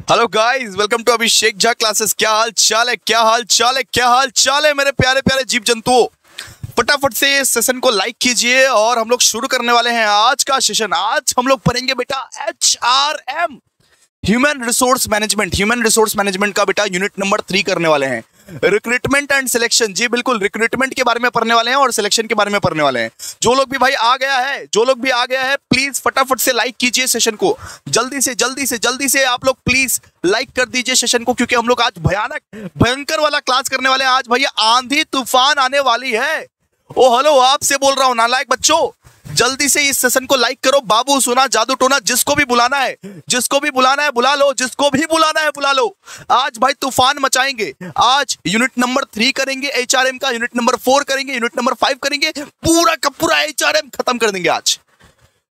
Hello guys, welcome to Abhishek Jha classes. क्या हाल चाल है, क्या हाल चाल है, क्या हाल चाल है मेरे प्यारे प्यारे जीव जंतुओं। फटाफट से इस सेशन को लाइक कीजिए और हम लोग शुरू करने वाले हैं आज का सेशन। आज हम लोग पढ़ेंगे बेटा HRM, human resource management. Human resource management का बेटा यूनिट नंबर 3 करने वाले हैं। रिक्रूटमेंट एंड सिलेक्शन, जी बिल्कुल, रिक्रूटमेंट के बारे में पढ़ने वाले हैं और सिलेक्शन के बारे में पढ़ने वाले हैं। जो लोग भी भाई आ गया है, जो लोग भी आ गया है, प्लीज फटाफट से लाइक कीजिए सेशन को। जल्दी से आप लोग प्लीज लाइक कर दीजिए सेशन को, क्योंकि हम लोग आज भयंकर वाला क्लास करने वाले हैं। आज भैया आंधी तूफान आने वाली है। ओ हेलो, आपसे बोल रहा हूं नालायक बच्चों, जल्दी से इस सेशन को लाइक करो। बाबू सोना जादू टोना, जिसको भी बुलाना है बुला लो, जिसको भी बुलाना है बुला लो। आज भाई तूफान मचाएंगे। आज यूनिट नंबर 3 करेंगे HRM का, यूनिट नंबर 4 करेंगे, यूनिट नंबर 5 करेंगे, पूरा का पूरा HRM खत्म कर देंगे आज।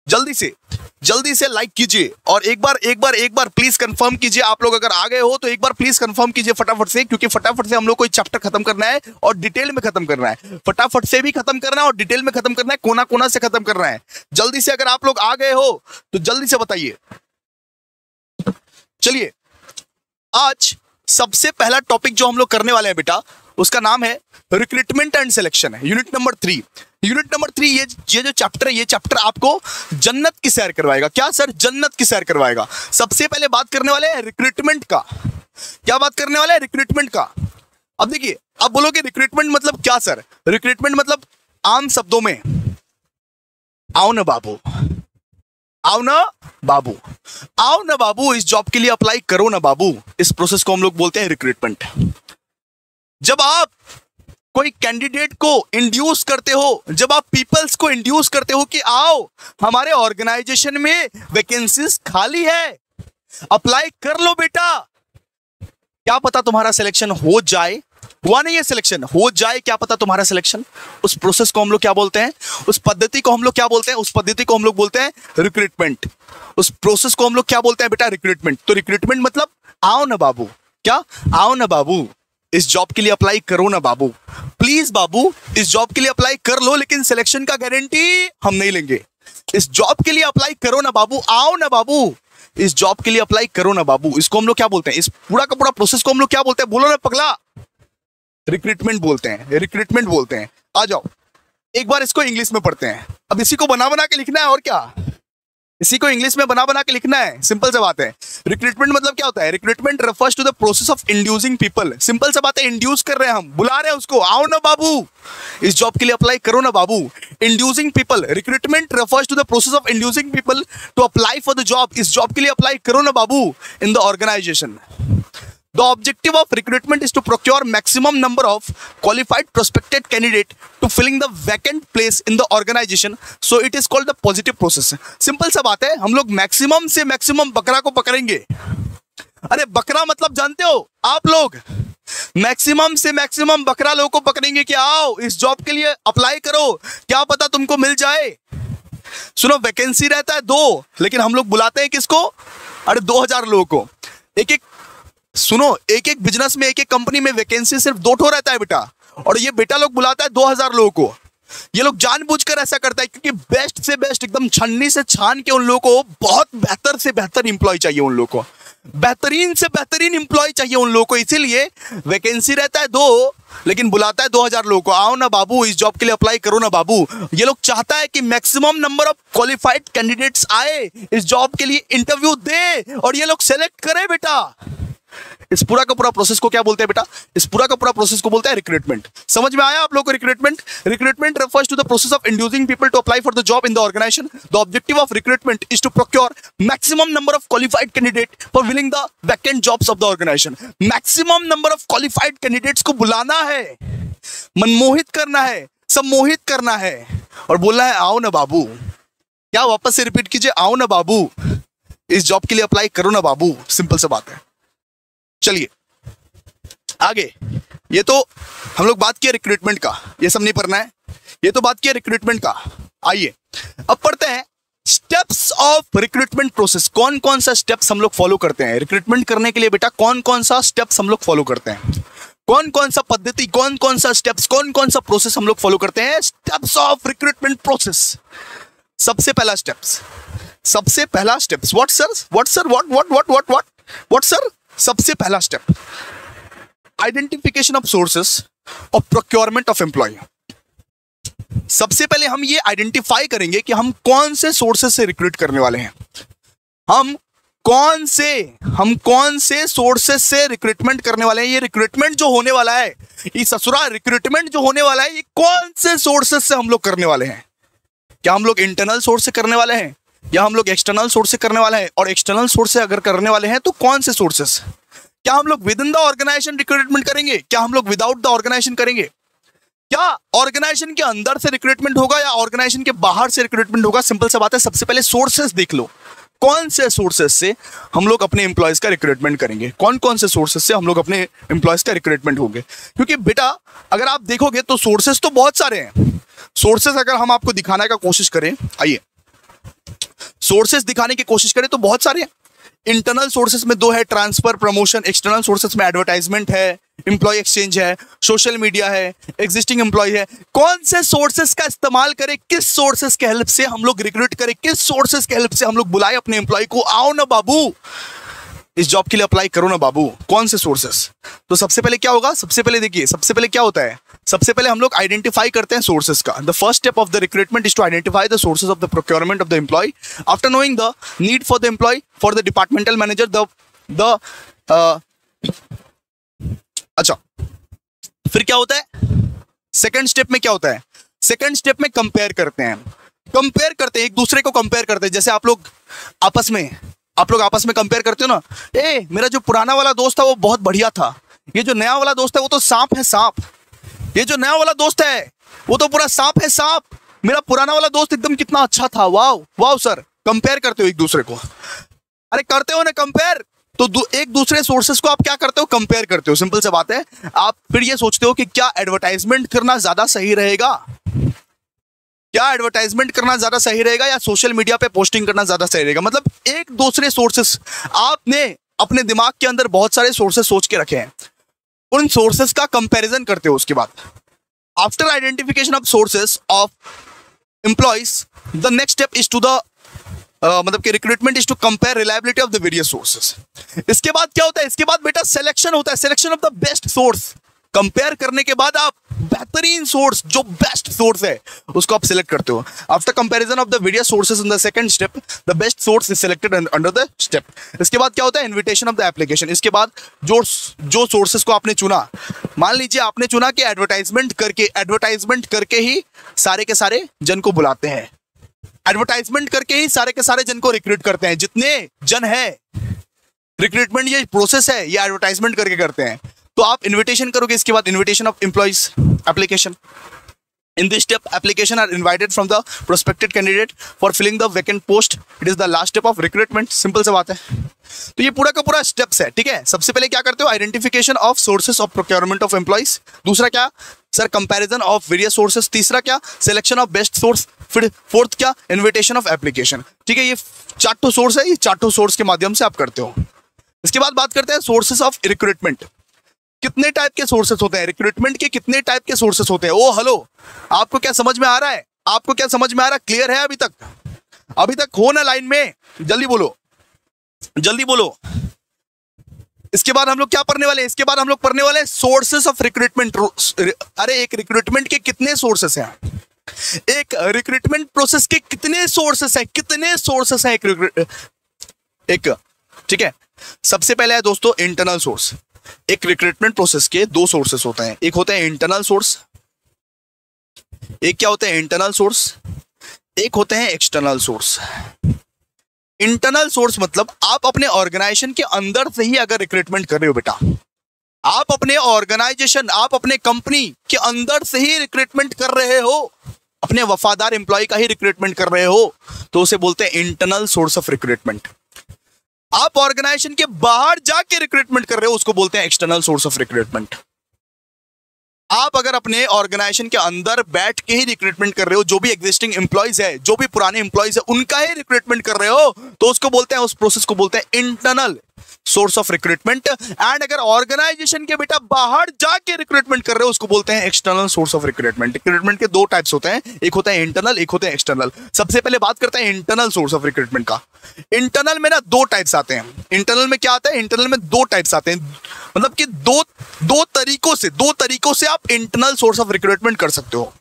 जल्दी से लाइक कीजिए और एक बार प्लीज कंफर्म कीजिए। आप लोग अगर आ गए हो तो एक बार प्लीज कंफर्म कीजिए फटाफट से, क्योंकि फटाफट से हम लोग कोई चैप्टर खत्म करना है और डिटेल में खत्म करना है। फटाफट से भी खत्म करना है और डिटेल में खत्म करना है, कोना कोना से खत्म करना है। जल्दी से अगर आप लोग आ गए हो तो जल्दी से बताइए। चलिए, आज सबसे पहला टॉपिक जो हम लोग करने वाले हैं बेटा, उसका नाम है रिक्रूटमेंट एंड सिलेक्शन है, यूनिट नंबर 3। यूनिट नंबर 3 ये जो चैप्टर है, ये चैप्टर आपको जन्नत की सैर करवाएगा। क्या सर? जन्नत की सैर करवाएगा। सबसे पहले बात करने वाले हैं रिक्रूटमेंट का। क्या बात करने वाले हैं? रिक्रूटमेंट का। अब देखिए, अब बोलोगे रिक्रूटमेंट मतलब क्या सर? रिक्रूटमेंट मतलब आम शब्दों में आओ ना बाबू, आओ ना बाबू, आओ ना बाबू, इस जॉब के लिए अप्लाई करो ना बाबू। इस प्रोसेस को हम लोग बोलते हैं रिक्रूटमेंट। जब आप कोई कैंडिडेट को इंड्यूस करते हो, जब आप पीपल्स को इंड्यूस करते हो कि आओ हमारे ऑर्गेनाइजेशन में वैकेंसीज खाली है, अप्लाई कर लो बेटा, क्या पता तुम्हारा सिलेक्शन हो जाए। हुआ नहीं है सिलेक्शन, हो जाए, क्या पता तुम्हारा सिलेक्शन। उस प्रोसेस को हम लोग क्या बोलते हैं? उस पद्धति को हम लोग क्या बोलते हैं? उस पद्धति को हम लोग बोलते हैं रिक्रूटमेंट। उस प्रोसेस को हम लोग क्या बोलते हैं बेटा? रिक्रूटमेंट। तो रिक्रूटमेंट मतलब आओ ना बाबू, क्या? आओ ना बाबू, इस जॉब के लिए अप्लाई करो ना बाबू, प्लीज बाबू इस जॉब के लिए अप्लाई कर लो, लेकिन सिलेक्शन का गारंटी हम नहीं लेंगे। इस जॉब के लिए अप्लाई करो ना बाबू, आओ ना बाबू, इस जॉब के लिए अप्लाई करो ना बाबू। इसको हम लोग क्या बोलते हैं? इस पूरा का पूरा प्रोसेस को हम लोग क्या बोलते हैं? बोलो ना पगला। रिक्रूटमेंट बोलते हैं, रिक्रूटमेंट बोलते हैं। आ जाओ, एक बार इसको इंग्लिश में पढ़ते हैं। अब इसी को बना बना के लिखना है, और क्या, इसी को इंग्लिश में बना बना के लिखना है। सिंपल सा बात है। रिक्रूटमेंट मतलब क्या होता है? Recruitment refers to the process of inducing people. Simple सा बात है, इंड्यूस कर रहे हैं हम, बुला रहे हैं उसको, आओ ना बाबू इस जॉब के लिए अप्लाई करो ना बाबू। Inducing people, recruitment refers to the process of inducing people to apply for the job. इस जॉब के लिए अप्लाई करो ना बाबू in the organisation. The objective of recruitment is to procure maximum number of qualified prospective candidate to filling the vacant place in the organization. So it is called the positive process. Simple सा बात है, हम लोग maximum से maximum बकरा को पकड़ेंगे। अरे बकरा मतलब जानते हो आप लोग? मैक्सिमम से मैक्सिमम बकरा लोगों को पकड़ेंगे कि आओ इस जॉब के लिए अप्लाई करो, क्या पता तुमको मिल जाए। सुनो, वैकेंसी रहता है 2, लेकिन हम लोग बुलाते हैं किसको? अरे 2000 लोगों को। सुनो, एक एक बिजनेस में, एक एक कंपनी में वैकेंसी सिर्फ 2 ठो रहता है बेटा, और ये बेटा लोग बुलाता है 2000 लोगों को। ये लोग जानबूझकर ऐसा करता है, क्योंकि बेस्ट से बेस्ट, एकदम छन्नी से छान के उन लोगों को बहुत बेहतर से बेहतर इंप्लॉय चाहिए, उन लोगों को बेहतरीन से बेहतरीन इंप्लॉय चाहिए उन लोगों को। इसीलिए वैकेंसी रहता है 2, लेकिन बुलाता है 2000 लोगों को, आओ ना बाबू इस जॉब के लिए अप्लाई करो ना बाबू। ये लोग चाहता है कि maximum number of qualified candidates आए, इस जॉब के लिए इंटरव्यू दे और ये लोग सेलेक्ट करे बेटा। इस पूरा का पूरा प्रोसेस को क्या बोलते हैं बेटा? इस पूरा का पूरा प्रोसेस को बोलते हैं रिक्रूटमेंट। समझ में आया आप लोगों को? Recruitment refers to the process of inducing people to apply for the job in the organization. The objective of recruitment is to procure maximum number of qualified candidates for filling the vacant jobs of the organization. Maximum number of qualified candidates को बुलाना है, मनमोहित करना है, सम्मोहित करना है और बोलना है आओ ना बाबू। क्या? वापस से रिपीट कीजिए, आओ ना बाबू इस जॉब के लिए अप्लाई करो ना बाबू। सिंपल सा बात है। चलिए आगे। ये तो हम लोग बात किया रिक्रूटमेंट का, ये सब नहीं पढ़ना है, ये तो बात किया रिक्रूटमेंट का। आइए अब पढ़ते हैं स्टेप्स ऑफ रिक्रूटमेंट प्रोसेस। कौन कौन सा स्टेप्स हम लोग फॉलो करते हैं रिक्रूटमेंट करने के लिए बेटा? कौन कौन सा स्टेप्स हम लोग फॉलो करते हैं? कौन कौन सा पद्धति, कौन कौन सा स्टेप्स, कौन कौन सा प्रोसेस हम लोग फॉलो करते हैं? Steps of recruitment process. सबसे पहला steps, what sir, what what sir? सबसे पहला step, identification of sources of procurement of employee. सबसे पहले हम ये आइडेंटिफाई करेंगे कि हम कौन से सोर्सेस से रिक्रूट करने वाले हैं। हम कौन से सोर्सेस से रिक्रूटमेंट करने वाले हैं। ये रिक्रूटमेंट जो होने वाला है, ये ससुरा रिक्रूटमेंट जो होने वाला है, ये कौन से सोर्सेस से हम लोग करने वाले हैं। क्या हम लोग इंटरनल सोर्स से करने वाले हैं या हम लोग एक्सटर्नल सोर्स से करने वाले हैं? और एक्सटर्नल सोर्स से अगर करने वाले हैं तो कौन से सोर्सेस? क्या हम लोग within the organisation recruitment करेंगे? क्या हम लोग विदाउट द ऑर्गेनाइजेशन करेंगे? क्या ऑर्गेनाइजेशन के अंदर से रिक्रूटमेंट होगा या ऑर्गेनाइजेशन के बाहर से रिक्रूटमेंट होगा? सिंपल सा बात है, सबसे पहले सोर्सेस देख लो, कौन से सोर्सेस से हम लोग अपने एम्प्लॉयज का रिक्रूटमेंट करेंगे, कौन कौन से सोर्सेस से हम लोग अपने एम्प्लॉयज का रिक्रूटमेंट होंगे। क्योंकि बेटा अगर आप देखोगे तो सोर्सेस तो बहुत सारे हैं। सोर्सेस अगर हम आपको दिखाने का कोशिश करें, आइए सोर्सेस दिखाने की कोशिश करें तो बहुत सारे हैं। इंटरनल सोर्सेस में 2 है, ट्रांसफर, प्रमोशन। एक्सटर्नल सोर्सेस में एडवर्टाइजमेंट है, एम्प्लॉय एक्सचेंज है, सोशल मीडिया है, एग्जिस्टिंग एम्प्लॉय है। कौन से सोर्सेस का इस्तेमाल करें, किस सोर्सेस के हेल्प से हम लोग रिक्रूट करें, किस सोर्सेस के हेल्प से हम लोग बुलाएं अपने एम्प्लॉय को, आओ ना बाबू इस जॉब के लिए अप्लाई करो ना बाबू। कौन से सोर्सेस? तो सबसे पहले क्या होगा, सबसे पहले देखिए, सबसे पहले क्या होता है, सबसे पहले हम लोग आइडेंटिफाई करते हैं सोर्सेस का। The first step of the recruitment is to identify the sources of the procurement of the employee. After knowing the need for the employee, for the departmental manager, अच्छा फिर क्या होता है? सेकंड स्टेप में क्या होता है? सेकंड स्टेप में कंपेयर करते हैं, एक दूसरे को कंपेयर करते हैं। जैसे आप लोग आपस में कंपेयर करते हो ना, ए मेरा जो पुराना वाला दोस्त था वो बहुत बढ़िया था, ये जो नया वाला दोस्त है वो तो सांप है, सांप। ये जो नया वाला दोस्त है वो तो पूरा सांप है, सांप। मेरा पुराना वाला दोस्त एकदम कितना अच्छा था, वाव वाव सर। कंपेयर करते हो एक दूसरे को, अरे करते हो ना कंपेयर। तो एक दूसरे सोर्सेस को आप क्या करते हो, कंपेयर करते हो। सिंपल सी बात है, आप फिर ये सोचते हो कि क्या एडवर्टाइजमेंट करना ज्यादा सही रहेगा, क्या एडवर्टाइजमेंट करना ज्यादा सही रहेगा या सोशल मीडिया पे पोस्टिंग करना ज्यादा सही रहेगा। मतलब एक दूसरे सोर्सेस, आपने अपने दिमाग के अंदर बहुत सारे सोर्सेस सोच के रखे हैं, उन सोर्सेस का कंपैरिजन करते हो। उसके बाद after identification of sources of employees, the next step is to the मतलब कि recruitment is to compare reliability of the various sources. इसके बाद क्या होता है? इसके बाद बेटा सिलेक्शन होता है, selection of the best source. Compare करने के बाद आप बेहतरीन सोर्स, जो बेस्ट सोर्स है उसको आप सिलेक्ट करते हो। After comparison of the various sources in the second step, the best source is selected under the step. इसके बाद क्या होता है? Invitation of the application. इसके बाद जो सोर्सेस को आपने चुना, मान लीजिए आपने चुना कि एडवर्टाइजमेंट करके ही सारे के सारे जन को बुलाते हैं, एडवर्टाइजमेंट करके ही सारे के सारे जन को रिक्रूट करते हैं। जितने जन है, रिक्रूटमेंट ये प्रोसेस है, ये एडवर्टाइजमेंट करके करते हैं। तो आप इन्विटेशन करोगे, इसके बाद invitation of employees application. In this step, application are invited from the prospective candidate for filling the vacant post. It is the last step of recruitment. Simple सी बात है। तो ये पूरा का पूरा स्टेप्स है, ठीक है। सबसे पहले क्या करते हो? Identification of sources of procurement of employees. दूसरा क्या sir? Comparison of various sources. तीसरा क्या? Selection of best source. फिर फोर्थ क्या? Invitation of application. ठीक है, ये 4 सोर्स है, ये 4 सोर्स के माध्यम से आप करते हो। इसके बाद बात करते हैं सोर्सेस ऑफ रिक्रूटमेंट। कितने टाइप के सोर्सेस होते हैं रिक्रूटमेंट के? कितने टाइप के सोर्सेस होते हैं? ओ हेलो, आपको क्या समझ में आ रहा है? आपको क्या समझ में आ रहा है? क्लियर है अभी तक? अभी तक हो ना लाइन में? जल्दी बोलो, जल्दी बोलो। इसके बाद हम लोग क्या पढ़ने वाले हैं? इसके बाद हम लोग पढ़ने वाले हैं सोर्सेस ऑफ रिक्रूटमेंट। अरे एक रिक्रूटमेंट के कितने सोर्सेस हैं? एक रिक्रूटमेंट प्रोसेस के कितने सोर्सेस हैं? कितने सोर्सेस हैं एक ठीक है। सबसे पहले है दोस्तों इंटरनल सोर्स। एक रिक्रूटमेंट प्रोसेस के 2 सोर्सेस होते हैं, एक होते हैं इंटरनल सोर्स, एक क्या होते हैं? इंटरनल सोर्स, एक होते हैं एक्सटर्नल सोर्स। इंटरनल सोर्स मतलब आप अपने ऑर्गेनाइजेशन के अंदर से ही अगर रिक्रूटमेंट कर रहे हो बेटा, आप अपने ऑर्गेनाइजेशन, आप अपने कंपनी के अंदर से ही रिक्रूटमेंट कर रहे हो, अपने वफादार एम्प्लॉय का ही रिक्रूटमेंट कर रहे हो, तो उसे बोलते हैं इंटरनल सोर्स ऑफ रिक्रूटमेंट। आप ऑर्गेनाइजेशन के बाहर जाके रिक्रूटमेंट कर रहे हो, उसको बोलते हैं एक्सटर्नल सोर्स ऑफ रिक्रूटमेंट। आप अगर अपने ऑर्गेनाइजेशन के अंदर बैठ के ही रिक्रूटमेंट कर रहे हो, जो भी एग्जिस्टिंग एम्प्लॉयज है, जो भी पुराने एम्प्लॉयज है, उनका ही रिक्रूटमेंट कर रहे हो, तो उसको बोलते हैं, उस प्रोसेस को बोलते हैं internal. Source of recruitment. And अगर ऑर्गेनाइजेशन के बेटा बाहर जाके रिक्रूटमेंट कर रहे हो उसको बोलते हैं external source of recruitment. Recruitment के दो टाइप्स होते हैं, एक होता है इंटरनल, एक होता है एक्सटर्नल। सबसे पहले बात करते हैं इंटरनल सोर्स ऑफ रिक्रूटमेंट का। इंटरनल में ना दो टाइप्स आते हैं। इंटरनल में क्या आता है? इंटरनल में दो टाइप्स आते हैं, मतलब कि दो तरीकों से आप इंटरनल सोर्स ऑफ रिक्रूटमेंट कर सकते हो।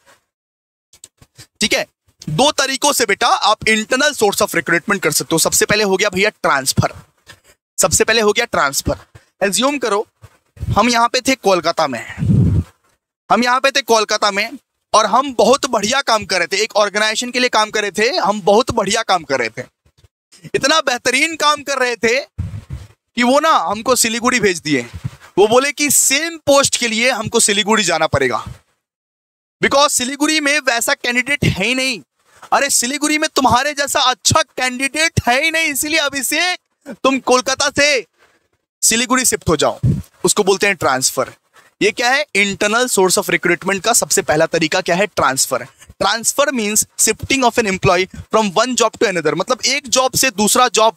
ठीक है, दो तरीकों से बेटा आप इंटरनल सोर्स ऑफ रिक्रूटमेंट कर सकते हो। सबसे पहले हो गया भैया ट्रांसफर। सबसे पहले हो गया ट्रांसफर। एज्यूम करो हम यहां पे थे कोलकाता में, और हम बहुत बढ़िया काम कर रहे थे, एक ऑर्गेनाइजेशन के लिए काम कर रहे थे, हम बहुत बढ़िया काम कर रहे थे, इतना बेहतरीन काम कर रहे थे कि वो ना हमको सिलीगुड़ी भेज दिए। वो बोले कि सेम पोस्ट के लिए हमको सिलीगुड़ी जाना पड़ेगा, बिकॉज सिलीगुड़ी में वैसा कैंडिडेट है ही नहीं। अरे सिलीगुड़ी में तुम्हारे जैसा अच्छा कैंडिडेट है ही नहीं, इसीलिए अभिषेक तुम कोलकाता से सिलीगुड़ी शिफ्ट हो जाओ। उसको बोलते हैं ट्रांसफर। ये क्या है? इंटरनल सोर्स ऑफ रिक्रूटमेंट का सबसे पहला तरीका क्या है? Transfer. Transfer means shifting of an employee from one job to another, मतलब एक जॉब से दूसरा जॉब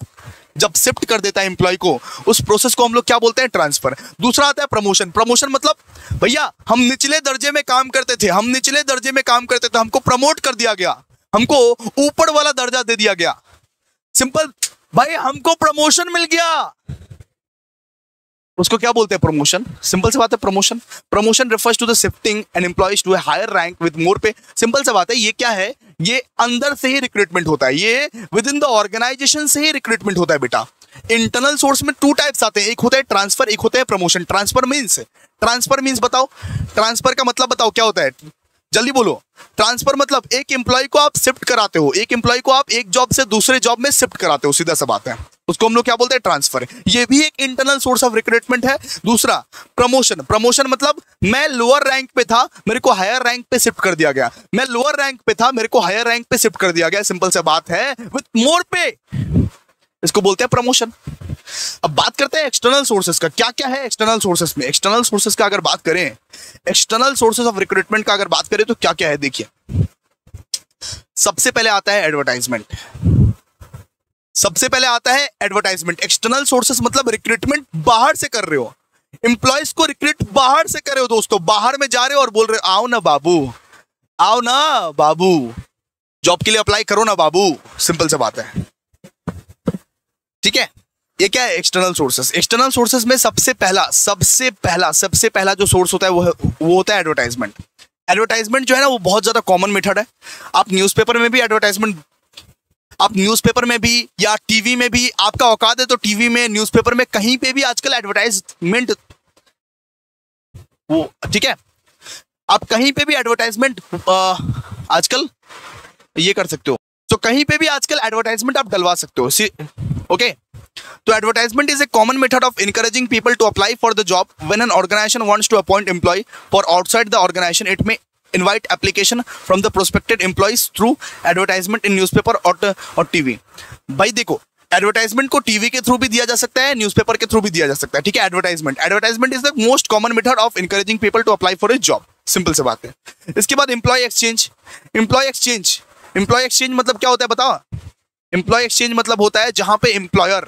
जब शिफ्ट कर देता है एम्प्लॉय को, उस प्रोसेस को हम लोग क्या बोलते हैं? ट्रांसफर। दूसरा आता है प्रमोशन। प्रमोशन मतलब भैया हम निचले दर्जे में काम करते थे, हमको प्रमोट कर दिया गया, हमको ऊपर वाला दर्जा दे दिया गया। सिंपल भाई, हमको प्रमोशन मिल गया, उसको क्या बोलते हैं? प्रमोशन। सिंपल सी बात है, promotion. Promotion refers to the shifting an employees to a higher rank with more pay. Simple सी बात है, ये क्या है? ये अंदर से ही रिक्रूटमेंट होता है, ये विद इन द ऑर्गेनाइजेशन से ही रिक्रूटमेंट होता है बेटा। इंटरनल सोर्स में टू टाइप्स आते हैं, एक होता है ट्रांसफर, एक होता है प्रमोशन। ट्रांसफर मीन्स बताओ, ट्रांसफर का मतलब बताओ क्या होता है? जल्दी बोलो। ट्रांसफर मतलब एक एम्प्लॉय को आप शिफ्ट कराते हो, एक एम्प्लॉय को आप एक जॉब से दूसरे जॉब में शिफ्ट कराते हो, सीधा सा बात है। उसको हम लोग क्या बोलते हैं? ट्रांसफर। ये भी एक इंटरनल सोर्स ऑफ रिक्रूटमेंट है। दूसरा प्रमोशन। प्रमोशन मतलब मैं लोअर रैंक पे था, मेरे को हायर रैंक पे शिफ्ट कर दिया गया। मैं लोअर रैंक पे था, मेरे को हायर रैंक पे शिफ्ट कर दिया गया। सिंपल सा बात है, विद मोर पे, इसको बोलते हैं प्रमोशन। अब बात करते हैं एक्सटर्नल सोर्सेस का। क्या क्या है एक्सटर्नल सोर्सेस में? एक्सटर्नल सोर्सेस का अगर बात करें, एक्सटर्नल सोर्सेस ऑफ रिक्रूटमेंट का अगर बात करें तो क्या क्या है? देखिए, सबसे पहले आता है एडवर्टाइजमेंट। एक्सटर्नल सोर्सेस मतलब रिक्रूटमेंट बाहर से कर रहे हो, एम्प्लॉयज को रिक्रूट बाहर से कर रहे हो दोस्तों। बाहर में जा रहे हो और बोल रहे हो आओ ना बाबू, जॉब के लिए अप्लाई करो ना बाबू। सिंपल सी बात है, ठीक है। ये क्या है? External sources. एक्सटर्नल सोर्सेस में सबसे पहला जो सोर्स होता है वो होता है एडवर्टाइजमेंट। एडवर्टाइजमेंट जो है ना, वो बहुत ज्यादा कॉमन मेथड है। आप न्यूज़पेपर में भी या टीवी में भी, आपका औकात है तो टीवी में, न्यूज़पेपर में, कहीं पे भी आजकल एडवर्टाइजमेंट, वो ठीक है, आप कहीं पे भी एडवर्टाइजमेंट आजकल ये कर सकते हो। तो कहीं पे भी आजकल एडवर्टाइजमेंट आप डलवा सकते हो। ओके, तो advertisement is a common method of encouraging people to apply for the job. When an organization wants to appoint employee for outside the organization, it may invite application from the prospective employees through advertisement in newspaper और TV. भाई देखो, advertisement को TV के through भी दिया जा सकता है, न्यूज़पेपर के थ्रू भी दिया जा सकता है, ठीक है। Advertisement is the most common method of encouraging people to apply for a job। Simple सी बात है। इसके बाद एम्प्लॉय एक्सचेंज मतलब क्या होता है बताओ? एम्प्लॉय एक्सचेंज मतलब होता है जहां पे एम्प्लॉयर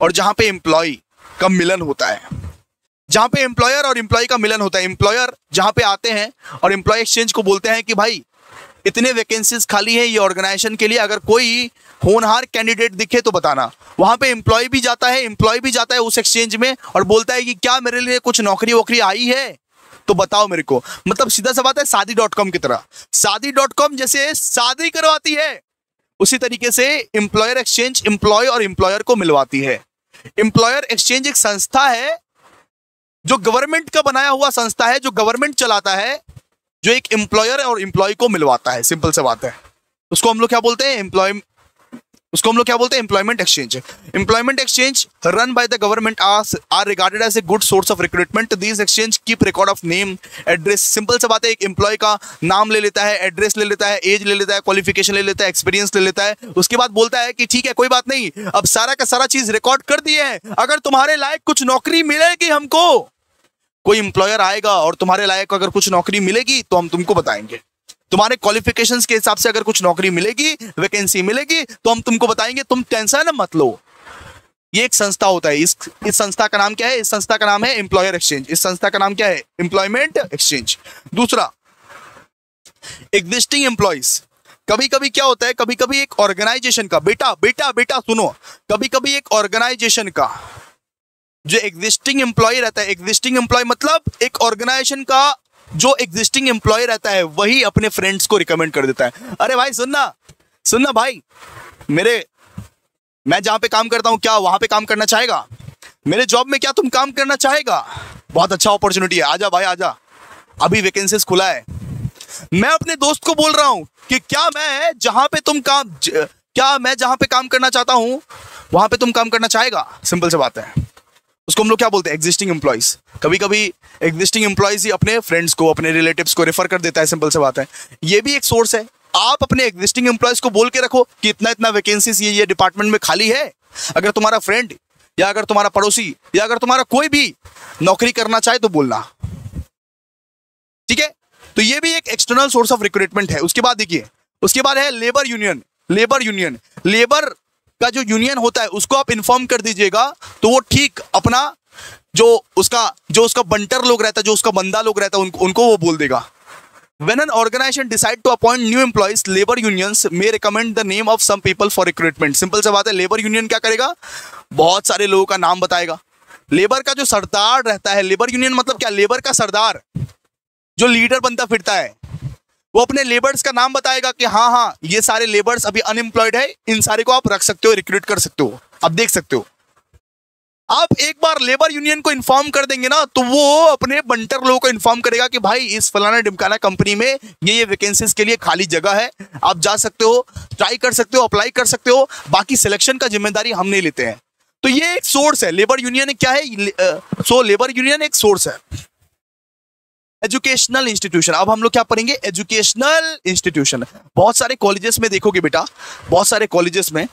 और जहां पे एम्प्लॉय का मिलन होता है, जहां पे एम्प्लॉयर और एम्प्लॉय का मिलन होता है। एम्प्लॉयर जहां पे आते हैं और एम्प्लॉय एक्सचेंज को बोलते हैं कि भाई इतने वैकेंसीज खाली है ये ऑर्गेनाइजेशन के लिए, अगर कोई होनहार कैंडिडेट दिखे तो बताना। वहां पे एम्प्लॉय भी जाता है उस एक्सचेंज में और बोलता है कि क्या मेरे लिए कुछ नौकरी वोकरी आई है तो बताओ मेरे को। मतलब सीधा सा बात है, शादी.com की तरह। शादी.com जैसे शादी करवाती है, उसी तरीके से एम्प्लॉयर एक्सचेंज एम्प्लॉय और एम्प्लॉयर को मिलवाती है। एम्प्लॉयर एक्सचेंज एक संस्था है जो गवर्नमेंट का बनाया हुआ संस्था है, जो गवर्नमेंट चलाता है, जो एक एम्प्लॉयर और एम्प्लॉय को मिलवाता है। सिंपल सी बात है। उसको हम लोग क्या बोलते हैं? Employment exchange. Employment exchange run by the government are regarded as a good source of recruitment. These exchange keep record of name, address. Simple सी बात है, एक एम्प्लॉय का नाम ले लेता है, एड्रेस ले लेता है, एज ले लेता है, क्वालिफिकेशन ले लेता है, एक्सपीरियंस ले लेता है। उसके बाद बोलता है कि ठीक है कोई बात नहीं, अब सारा का सारा चीज रिकॉर्ड कर दिए हैं, अगर तुम्हारे लायक कुछ नौकरी मिलेगी हमको, कोई एम्प्लॉयर आएगा और तुम्हारे लायक अगर कुछ नौकरी मिलेगी तो हम तुमको बताएंगे। तुम्हारे क्वालिफिकेशंस के हिसाब से अगर कुछ नौकरी मिलेगी, वैकेंसी मिलेगी तो हम तुमको बताएंगे, तुम टेंशन मत लो। ये एक संस्था होता है। इस संस्था का नाम क्या है? इस संस्था का नाम है एम्प्लॉयर एक्सचेंज। इस संस्था का नाम क्या है? Employment exchange. दूसरा, एग्जिस्टिंग एम्प्लॉइज। कभी कभी क्या होता है, कभी कभी एक ऑर्गेनाइजेशन का, बेटा बेटा बेटा सुनो, कभी कभी एक ऑर्गेनाइजेशन का जो एग्जिस्टिंग एम्प्लॉय रहता है, एग्जिस्टिंग एम्प्लॉय मतलब एक ऑर्गेनाइजेशन का जो एग्जिस्टिंग एम्प्लॉय रहता है वही अपने फ्रेंड्स को रिकमेंड कर देता है। अरे भाई सुनना, सुनना भाई, मैं जहां पे काम करता हूं, क्या वहां पे काम करना चाहेगा? मेरे जॉब में क्या तुम काम करना चाहेगा? बहुत अच्छा अपॉर्चुनिटी है, आजा भाई आजा, अभी वैकेंसीज खुला है। मैं अपने दोस्त को बोल रहा हूं कि क्या मैं जहां पे काम करना चाहता हूं वहां पे तुम काम करना चाहेगा? सिंपल सी बात है। उसको हम लोग क्या बोलते हैं? Existing employees. कभी कभी एग्जिस्टिंग एम्प्लॉइज ही अपने फ्रेंड्स को, अपने रिलेटिव्स को रेफर कर देता है। सिंपल सी बात है। ये भी एक सोर्स है। आप अपने एग्जिस्टिंग एम्प्लॉइज को बोल के रखो कि इतना इतना वैकेंसीज ये डिपार्टमेंट में खाली है, अगर तुम्हारा फ्रेंड या अगर तुम्हारा पड़ोसी या अगर तुम्हारा कोई भी नौकरी करना चाहे तो बोलना, ठीक है? तो ये भी एक एक्सटर्नल सोर्स ऑफ रिक्रूटमेंट है। उसके बाद देखिए, उसके बाद है labour union. Labour union, labour का जो यूनियन होता है उसको आप इन्फॉर्म कर दीजिएगा तो वो ठीक अपना जो उसका बंटर लोग रहता है, जो उसका बंदा लोग रहता है, उनको वो बोल देगा। When an organization decide to appoint new employees, labor unions may recommend the name of some people for recruitment. Simple सा बात है, लेबर यूनियन क्या करेगा? बहुत सारे लोगों का नाम बताएगा। लेबर का जो सरदार रहता है, लेबर यूनियन मतलब क्या? लेबर का सरदार, जो लीडर बनता फिरता है, वो अपने लेबर्स का नाम बताएगा कि हाँ हाँ ये सारे लेबर्स अभी अनएम्प्लॉयड है, इन सारे को आप रख सकते हो, रिक्रूट कर सकते हो। अब देख सकते हो, आप एक बार लेबर यूनियन को इन्फॉर्म कर देंगे ना तो वो अपने बंटर लोगों को इन्फॉर्म करेगा कि भाई इस फलाना ढिमकाना कंपनी में ये वैकेंसीज के लिए खाली जगह है, आप जा सकते हो, ट्राई कर सकते हो, अप्लाई कर सकते हो, बाकी सिलेक्शन का जिम्मेदारी हम नहीं लेते हैं। तो ये एक सोर्स है। लेबर यूनियन क्या है? लेबर यूनियन एक सोर्स है। एजुकेशनल इंस्टीट्यूशन, अब हम लोग क्या पढ़ेंगे? Educational institution. बहुत सारे कॉलेजेस में देखोगे बेटा, बहुत सारे कॉलेजेस में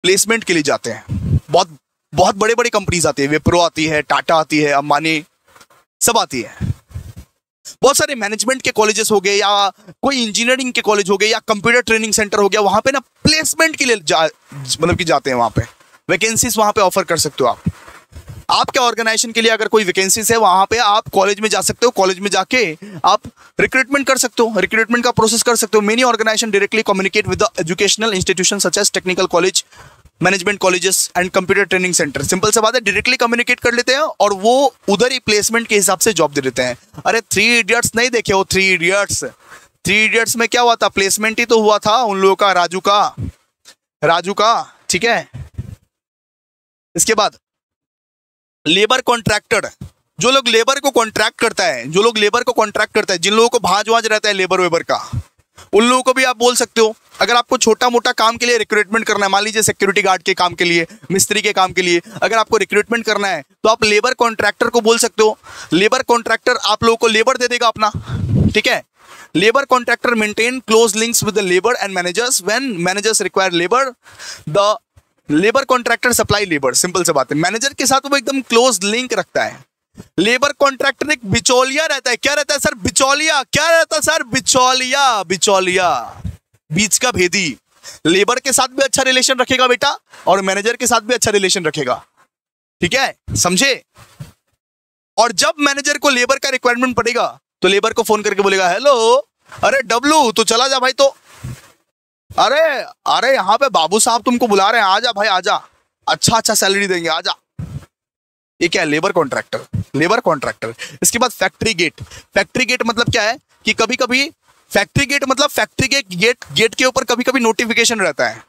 प्लेसमेंट के लिए जाते हैं। बहुत बड़े बड़े कंपनीज आती है, विप्रो आती है, टाटा आती है, अंबानी सब आती है। बहुत सारे मैनेजमेंट के कॉलेजेस हो गए या कोई इंजीनियरिंग के कॉलेज हो गए या कंप्यूटर ट्रेनिंग सेंटर हो गया, वहां पे ना प्लेसमेंट के लिए मतलब कि जाते हैं, वहां पे वैकेंसीज वहां पे ऑफर कर सकते हो आप। आपके ऑर्गेनाइजेशन के लिए अगर कोई वैकेंसीज है वहां पे आप कॉलेज में जा सकते हो, कॉलेज में जाके आप रिक्रूटमेंट कर सकते हो, रिक्रूटमेंट का प्रोसेस कर सकते हो। Many organisation directly communicate with the educational institution such as technical college, management colleges and computer training centre. Simple सा बात है, डायरेक्टली कम्युनिकेट कर लेते हैं और वो उधर ही प्लेसमेंट के हिसाब से जॉब दे देते हैं। अरे 3 इडियट्स नहीं देखे हो? 3 इडियट्स, 3 इडियट्स में क्या हुआ था? प्लेसमेंट ही तो हुआ था उन लोगों का, राजू का, ठीक है? इसके बाद लेबर कॉन्ट्रैक्टर, जो लोग लेबर को कॉन्ट्रैक्ट करता है, जिन लोगों को भाज रहता है लेबर वेबर का, उन लोगों को भी आप बोल सकते हो। अगर आपको छोटा मोटा काम के लिए रिक्रूटमेंट करना है, मान लीजिए सिक्योरिटी गार्ड के काम के लिए, मिस्त्री के काम के लिए, अगर आपको रिक्रूटमेंट करना है तो आप लेबर कॉन्ट्रैक्टर को बोल सकते हो। लेबर कॉन्ट्रैक्टर आप लोगों को लेबर दे देगा अपना, ठीक है? Labour contractor maintain close links with the labour and managers. When managers require labour, the labour contractor supply labour. Simple सी बात है, मैनेजर के साथ वो एकदम क्लोज लिंक रखता है। लेबर कॉन्ट्रैक्टर एक बिचौलिया रहता है। क्या रहता है सर? बिचौलिया। क्या रहता है सर? बिचौलिया, बीच का भेदी। लेबर के साथ भी अच्छा रिलेशन रखेगा बेटा और मैनेजर के साथ भी अच्छा रिलेशन रखेगा, ठीक है? समझे? और जब मैनेजर को लेबर का रिक्वायरमेंट पड़ेगा तो लेबर को फोन करके बोलेगा, हेलो अरे डब्लू तू चला जा भाई, तो अरे यहाँ पे बाबू साहब तुमको बुला रहे हैं, आजा भाई आजा, अच्छा सैलरी देंगे, आजा। ये क्या है? Labour contractor. इसके बाद फैक्ट्री गेट मतलब क्या है कि कभी कभी फैक्ट्री गेट मतलब फैक्ट्री के गेट के ऊपर कभी कभी नोटिफिकेशन रहता है।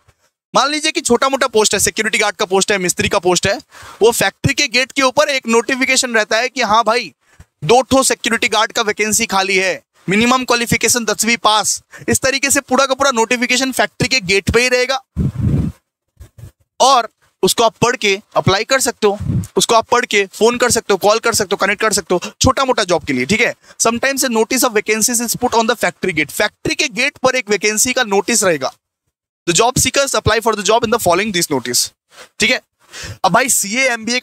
मान लीजिए कि छोटा मोटा पोस्ट है, सिक्योरिटी गार्ड का पोस्ट है, मिस्त्री का पोस्ट है, वो फैक्ट्री के गेट के ऊपर एक नोटिफिकेशन रहता है कि हाँ भाई 2 सिक्योरिटी गार्ड का वैकेंसी खाली है, मिनिमम क्वालिफिकेशन 10वीं पास। इस तरीके से पूरा का पूरा नोटिफिकेशन फैक्ट्री के गेट पे ही रहेगा और उसको आप पढ़ के अप्लाई कर सकते हो, उसको आप पढ़ के फोन कर सकते हो, कॉल कर सकते हो, कनेक्ट कर सकते हो छोटा मोटा जॉब के लिए, ठीक है? Sometimes notice of vacancies is put on the factory gate. Factory के गेट पर एक वैकेंसी का नोटिस रहेगा। The job seekers apply for the job in the following this notice, ठीक है? अब भाई सीए एमबीए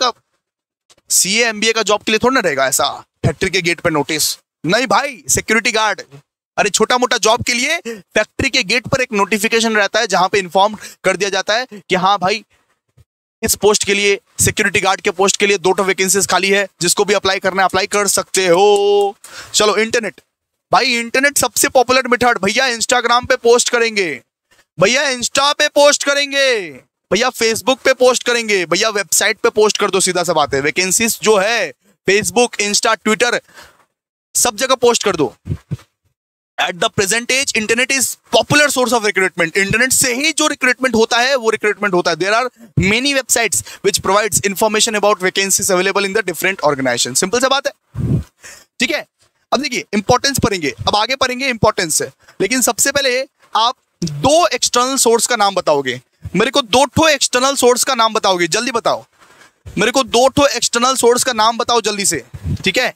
का जॉब के लिए थोड़ा ना रहेगा ऐसा फैक्ट्री के गेट पर नोटिस, नहीं भाई। सिक्योरिटी गार्ड, अरे छोटा मोटा जॉब के लिए फैक्ट्री के गेट पर एक नोटिफिकेशन रहता है जहां पे इन्फॉर्म कर दिया जाता है कि हाँ भाई इस पोस्ट के लिए, सिक्योरिटी गार्ड के पोस्ट के लिए 2 वैकेंसीज खाली है, जिसको भी अप्लाई करना है अप्लाई कर सकते हो। चलो इंटरनेट, भाई इंटरनेट सबसे पॉपुलर मेथड, भैया इंस्टाग्राम पे पोस्ट करेंगे, भैया इंस्टा पे पोस्ट करेंगे, भैया फेसबुक पे पोस्ट करेंगे, भैया वेबसाइट पे पोस्ट कर दो, सीधा सा बात है। वैकेंसीज जो है फेसबुक, इंस्टा, ट्विटर, सब जगह पोस्ट कर दो। At the present age internet is popular source of recruitment. Internet से ही जो रिक्रूटमेंट होता है वो रिक्रूटमेंट होता है। There are many websites which provides information about vacancies available in the different organisation. Simple सा बात है, ठीक है। अब देखिए इंपॉर्टेंस पढ़ेंगे, अब आगे पढ़ेंगे इंपॉर्टेंस से, लेकिन सबसे पहले आप 2 एक्सटर्नल सोर्स का नाम बताओगे। मेरे को 2 एक्सटर्नल सोर्स का नाम बताओगे, जल्दी बताओ। मेरे को 2 एक्सटर्नल सोर्स का नाम बताओ जल्दी से, ठीक है।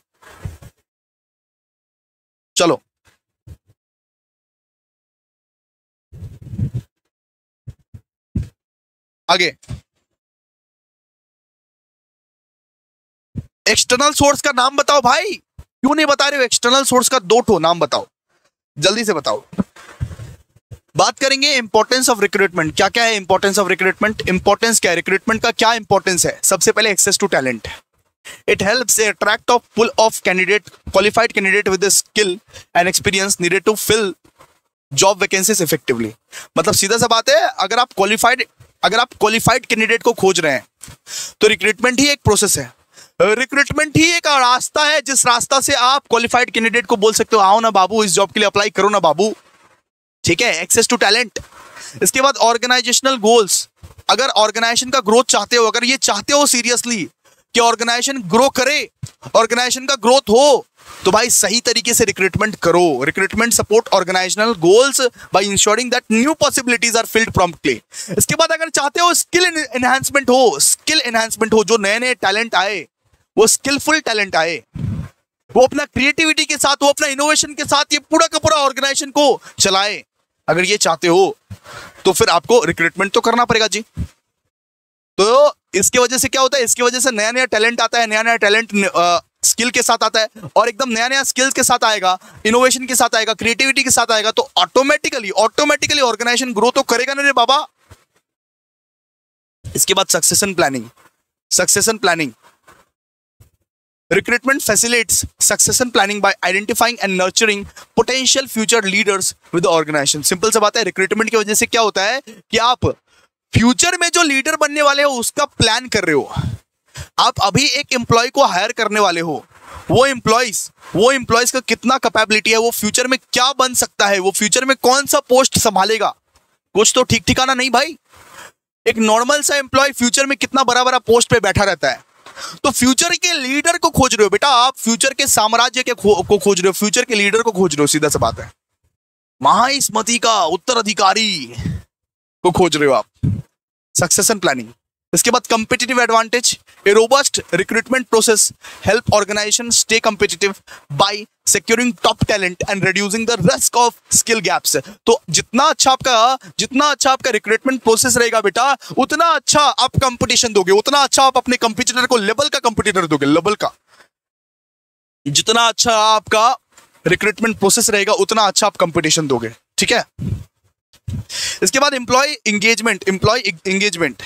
चलो आगे, एक्सटर्नल सोर्स का नाम बताओ भाई, क्यों नहीं बता रहे हो? एक्सटर्नल सोर्स का 2 नाम बताओ, जल्दी से बताओ। बात करेंगे इंपॉर्टेंस ऑफ रिक्रूटमेंट। क्या क्या है इंपॉर्टेंस ऑफ रिक्रूटमेंट? इंपॉर्टेंस क्या है रिक्रूटमेंट का? क्या इंपॉर्टेंस है? सबसे पहले access to talent. It helps attract of pool of candidate, qualified candidate with the skill and experience needed to fill job vacancies effectively. मतलब सीधा सा बात है, अगर आप क्वालिफाइड कैंडिडेट को खोज रहे हैं तो रिक्रूटमेंट ही एक प्रोसेस है, रिक्रूटमेंट ही एक रास्ता है जिस रास्ता से आप क्वालिफाइड कैंडिडेट को बोल सकते हो आओ ना बाबू, इस जॉब के लिए अप्लाई करो ना बाबू, ठीक है। Access to talent. इसके बाद ऑर्गेनाइजेशनल गोल्स। अगर ऑर्गेनाइजेशन का ग्रोथ चाहते हो, अगर ये चाहते हो सीरियसली कि ऑर्गेनाइजेशन ग्रो करे, ऑर्गेनाइजेशन का ग्रोथ हो, तो भाई सही तरीके से रिक्रूटमेंट करो। Recruitment support organisational goals by ensuring that new possibilities are filled promptly. इसके बाद अगर चाहते हो स्किल एनहांसमेंट हो, जो नए नए टैलेंट आए वो स्किलफुल टैलेंट आए, वो अपना क्रिएटिविटी के साथ, वो अपना इनोवेशन के साथ ये पूरा का पूरा ऑर्गेनाइजेशन को चलाए। अगर ये चाहते हो तो फिर आपको रिक्रूटमेंट तो करना पड़ेगा जी। तो इसके वजह से क्या होता है? इसकी वजह से नया नया टैलेंट आता है, नया नया टैलेंट स्किल के साथ आता है, और एकदम नया नया स्किल्स के साथ आएगा, इनोवेशन के साथ आएगा, क्रिएटिविटी के साथ आएगा, तो ऑटोमेटिकली ऑर्गेनाइजेशन ग्रो तो करेगा ना रे बाबा। इसके बाद succession planning. Recruitment facilitates succession planning by identifying and nurturing potential future leaders with the organization. Simple सा बात है, रिक्रूटमेंट की वजह से क्या होता है कि आप फ्यूचर में जो लीडर बनने वाले हो उसका प्लान कर रहे हो। आप अभी एक एम्प्लॉय को हायर करने वाले हो, वो एम्प्लॉयज का कितना कैपेबिलिटी है, वो फ्यूचर में क्या बन सकता है, वो फ्यूचर में कौन सा पोस्ट संभालेगा, कुछ तो ठीक ठिकाना नहीं भाई। एक नॉर्मल सा एम्प्लॉय फ्यूचर में कितना बड़ा बड़ा पोस्ट पे बैठा रहता है। तो फ्यूचर के लीडर को खोज रहे हो बेटा आप, फ्यूचर के साम्राज्य के को खोज रहे हो, फ्यूचर के लीडर को खोज रहे हो, सीधा सा बात है। महास्मृति का उत्तराधिकारी को खोज रहे हो आप। Succession planning. इसके बाद competitive advantage. A robust recruitment process help organisation stay competitive by securing top talent and reducing the risk of skill gaps. तो जितना अच्छा आपका रिक्रूटमेंट प्रोसेस रहेगा बेटा, उतना अच्छा आप कंपटीशन दोगे, उतना अच्छा आप अपने कंपटीटर को लेवल का कंपटीटर दोगे, लेवल का। जितना अच्छा आपका रिक्रूटमेंट प्रोसेस रहेगा उतना अच्छा आप कंपटीशन दोगे, ठीक है। इसके बाद एम्प्लॉय एंगेजमेंट।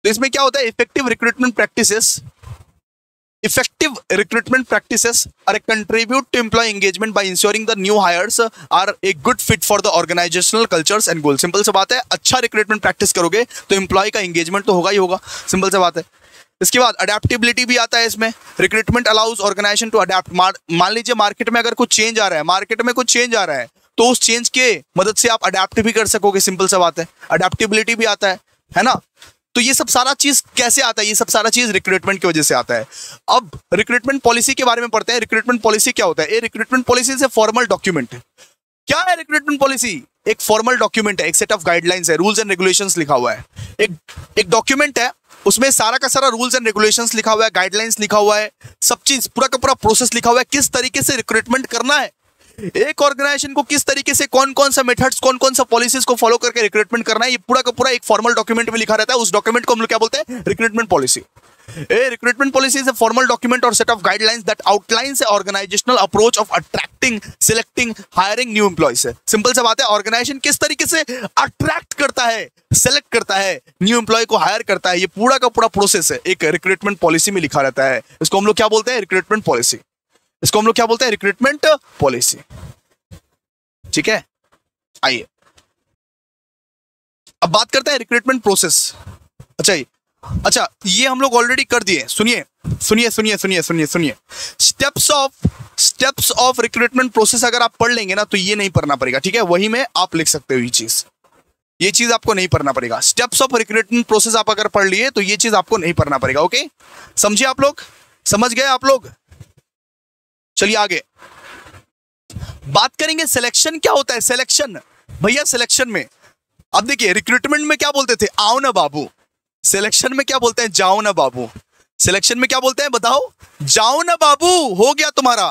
तो इसमें क्या होता है? Effective recruitment practices are a contribute to employee engagement by ensuring the new hires are a good fit for the organizational cultures and goals. Simple सी बात है, अच्छा रिक्रूटमेंट प्रैक्टिस करोगे तो एम्प्लॉय का एंगेजमेंट तो होगा ही होगा, सिंपल सी बात है। इसके बाद अडेप्टेबिलिटी भी आता है इसमें। Recruitment allows organisation to adapt. मान लीजिए मार्केट में अगर कुछ चेंज आ रहा है, तो उस चेंज के मदद से आप अडेप्ट भी कर सकोगे, सिंपल सा बात है। अडेप्टेबिलिटी भी आता है ना। तो ये सब सारा चीज कैसे आता है? ये सब सारा चीज रिक्रूटमेंट की वजह से आता है। अब रिक्रूटमेंट पॉलिसी के बारे में पढ़ते हैं। रिक्रूटमेंट पॉलिसी क्या होता है? रिक्रूटमेंट पॉलिसी से फॉर्मल डॉक्यूमेंट। क्या है रिक्रूटमेंट पॉलिसी? एक फॉर्मल डॉक्यूमेंट है, एक सेट ऑफ गाइडलाइंस है, रूल्स एंड रेगुलेशंस लिखा हुआ है। एक डॉक्यूमेंट है, उसमें सारा का सारा रूल्स एंड रेगुलेशंस लिखा हुआ है, गाइडलाइंस लिखा हुआ है, सब चीज पूरा का पूरा प्रोसेस लिखा हुआ है, किस तरीके से रिक्रूटमेंट करना है, एक ऑर्गेनाइजेशन को किस तरीके से कौन कौन सा मेथड्स, कौन कौन सा पॉलिसीज को फॉलो करके रिक्रूटमेंट करना है, ये पूरा का पूरा एक फॉर्मल डॉक्यूमेंट में लिखा रहता है। उस डॉक्यूमेंट को हम लोग क्या बोलते हैं? Recruitment policy. A recruitment policy is a formal document or set of guidelines that outlines an organizational approach of attracting, selecting, hiring new employees. Simple सा बात है, ऑर्गेनाइजेशन किस तरीके से अट्रैक्ट करता है, सेलेक्ट करता है, न्यू एम्प्लॉय को हायर करता है, ये पूरा का पूरा प्रोसेस है एक रिक्रूटमेंट पॉलिसी में लिखा रहता है. इसको हम लोग क्या बोलते हैं? Recruitment policy. इसको हम लोग क्या बोलते हैं? Recruitment policy. ठीक है, आइए अब बात करते हैं रिक्रूटमेंट प्रोसेस. अच्छा, ये हम लोग ऑलरेडी कर दिए. सुनिए सुनिए सुनिए सुनिए सुनिए सुनिए. स्टेप्स ऑफ रिक्रूटमेंट प्रोसेस अगर आप पढ़ लेंगे ना तो ये नहीं पढ़ना पड़ेगा. ठीक है, वही में आप लिख सकते हो. ये चीज आपको नहीं पढ़ना पड़ेगा. स्टेप्स ऑफ रिक्रूटमेंट प्रोसेस आप अगर पढ़ लिए तो ये चीज आपको नहीं पढ़ना पड़ेगा. ओके, समझिए आप लोग? समझ गए आप लोग? चलिए आगे बात करेंगे. सिलेक्शन क्या होता है? सिलेक्शन भैया, सिलेक्शन में अब देखिए, रिक्रूटमेंट में क्या बोलते थे? आओ ना बाबू. सिलेक्शन में क्या बोलते हैं? जाओ ना बाबू. सिलेक्शन में क्या बोलते हैं? बताओ. जाओ ना बाबू, हो गया तुम्हारा.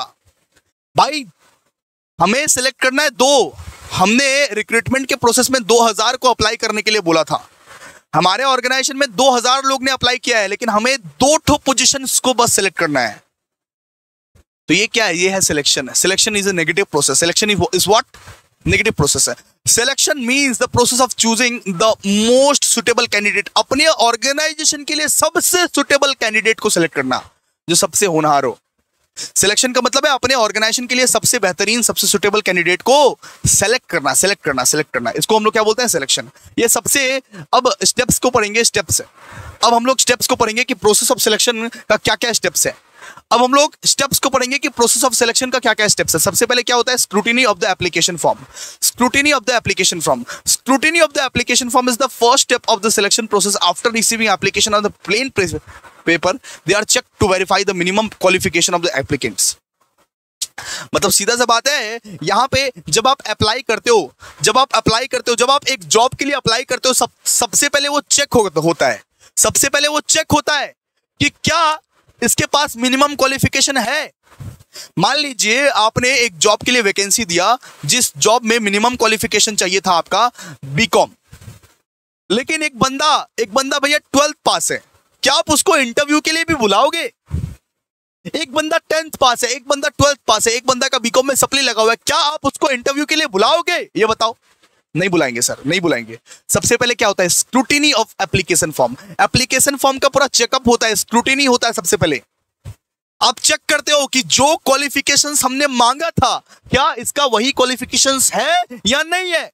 भाई हमें सिलेक्ट करना है 2. हमने रिक्रूटमेंट के प्रोसेस में 2000 को अप्लाई करने के लिए बोला था. हमारे ऑर्गेनाइजेशन में 2000 लोग ने अप्लाई किया है, लेकिन हमें 2 पोजीशंस को बस सिलेक्ट करना है. तो ये क्या है? ये है selection. Selection is a negative process. Selection is what? Negative process है. Selection means the process of choosing the most suitable candidate. अपने ऑर्गेनाइजेशन के लिए सबसे सुटेबल कैंडिडेट को सिलेक्ट करना, जो सबसे होनहार हो. सिलेक्शन का मतलब है अपने ऑर्गेनाइजेशन के लिए सबसे बेहतरीन, सबसे सुटेबल कैंडिडेट को सेलेक्ट करना, सेलेक्ट करना, सेलेक्ट करना. इसको हम लोग क्या बोलते हैं? सिलेक्शन. ये सबसे, अब स्टेप्स को पढ़ेंगे. स्टेप्स, अब हम लोग स्टेप्स को पढ़ेंगे कि प्रोसेस ऑफ सिलेक्शन का क्या क्या स्टेप्स है. अब हम लोग स्टेप्स को पढ़ेंगे कि प्रोसेस ऑफ सिलेक्शन का क्या क्या स्टेप्स है. सबसे पहले क्या होता है? Scrutiny of the application form. Scrutiny of the application form. Scrutiny of the application form is the first step of the selection process. After receiving application on the plain paper, they are check to verify the minimum qualification of the applicants. मतलब सीधा सा बात है, यहां पे जब आप apply करते हो, जब आप एक जॉब के लिए अप्लाई करते हो, सबसे पहले वो चेक होता है. सबसे पहले वो चेक होता है कि क्या इसके पास मिनिमम क्वालिफिकेशन है. मान लीजिए आपने एक जॉब के लिए वैकेंसी दिया, जिस जॉब में मिनिमम क्वालिफिकेशन चाहिए था आपका बीकॉम, लेकिन एक बंदा भैया 12th पास है. क्या आप उसको इंटरव्यू के लिए भी बुलाओगे? एक बंदा 10th पास है, एक बंदा 12th पास है, एक बंदा का बीकॉम में सप्ली लगा हुआ है, क्या आप उसको इंटरव्यू के लिए बुलाओगे? ये बताओ. नहीं बुलाएंगे सर, नहीं बुलाएंगे. सबसे पहले क्या होता है? Scrutiny of application form. Application form का पूरा चेकअप होता है, स्क्रूटिनी होता है. सबसे पहले आप चेक करते हो कि जो क्वालिफिकेशंस हमने मांगा था, क्या इसका वही क्वालिफिकेशंस है या नहीं है.